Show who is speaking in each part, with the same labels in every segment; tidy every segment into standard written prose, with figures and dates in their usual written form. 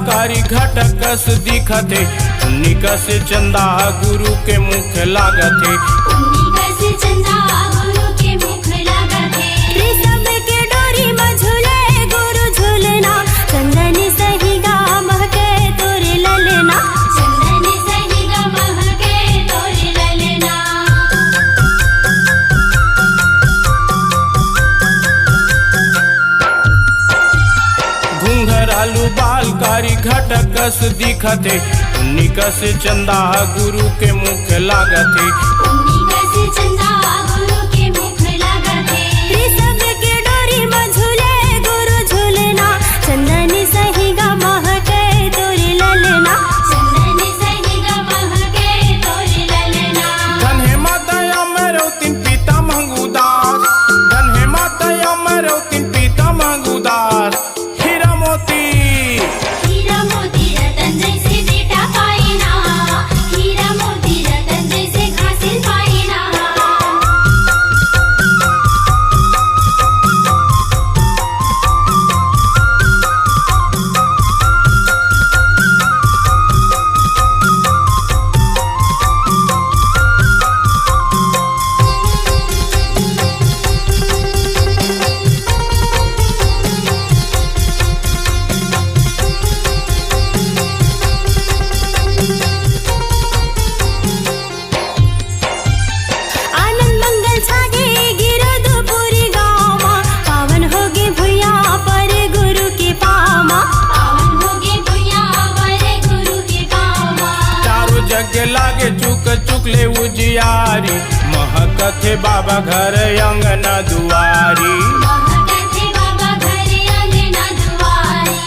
Speaker 1: कारी घटकस दिखते, उन्हीं से चंदा गुरु के मुख लागते।
Speaker 2: उन्हीं से चंदा गुरु के मुख लागते। ऋषभ के डोरी में झूले गुरु झूलना, चंदन सही गा महके तोर ललना, चंदन सही गा महके तोर ललना।
Speaker 1: घुंघरालू बाल कारी घटकस दिखते, उन्हीं से चंदा गुरु के मुख लागते।
Speaker 2: उन्हीं से चंदा गुरु के मुख लागते। ऋषभ के डोरी में झूले गुरु झूलना, चंदन सही गा महके तोर ललना, चंदन सही गा महके तोर ललना।
Speaker 1: धन हे माता मेरो तीन पिता मंगूदास, धन हे माता मेरो तीन पिता मंगूदास। हीरा मोती
Speaker 2: हीरा मोती रतन जैसे बेटा पाइना, हीरा मोती रतन जैसे हासिल पाइना। आनंद मंगल छागे गिरधपुरी गाँव, पावन होगे भुइया पर गुरु के पामा, पावन होगे भुइया पर गुरु के पामा।
Speaker 1: चारों जग लागे चुक चुकले उजियारी, महकथे बाबा घर अंगना दुआरी।
Speaker 2: महकथे बाबा घर अंगना दुआरी।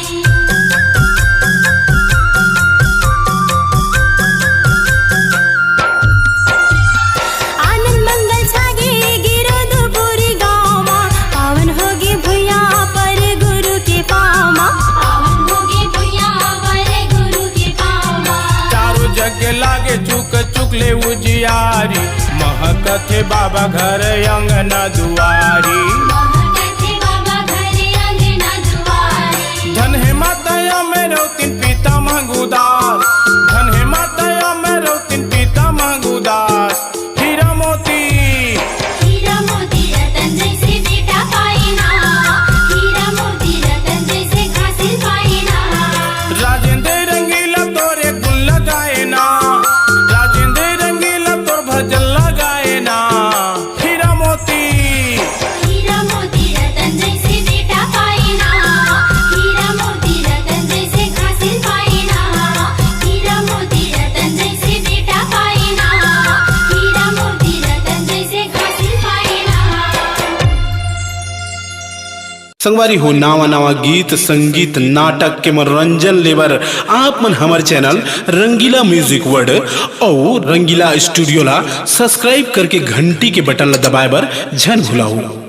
Speaker 2: आनंद मंगल छागे गिरधपुरी गाँव, पावन होगे भुइया पर गुरु के पामा, पावन होगे भुइया पर गुरु के पामा।
Speaker 1: चारों जग लागे चुक चुकले उजियारी, महकथे बाबा घर अंगना दुआरी।
Speaker 2: महकथे बाबा घर अंगना दुआरी।
Speaker 1: धन हे माता मेरो तीन पिता मंगूदास, धन हे माता मेरो तीन पिता मंगूदास। हीरा मोती
Speaker 2: हीरा मोती रतन जैसे बेटा पाइना, हीरा मोती रतन जैसे हासिल पाइना।
Speaker 1: राजेंद्र रंगीला तोरे गुण लगाए ना, राजेंद्र रंगीला तोर भजन लगाए ना। हीरा मोती
Speaker 2: हीरा मोती रतन जैसे बेटा पाइना, हीरा मोती रतन जैसे हासिल पाइना, हीरा मोती रतन जैसे बेटा पाइना, हीरा मोती रतन जैसे हासिल पाइना।
Speaker 3: संगवारी हो नावा नावा गीत संगीत नाटक के मनोरंजन लेबर आप मन हमारे चैनल रंगीला म्यूजिक वर्ल्ड और रंगीला स्टूडियो ला सब्सक्राइब करके घंटी के बटन ला दबाए बर झन भुलाऊ।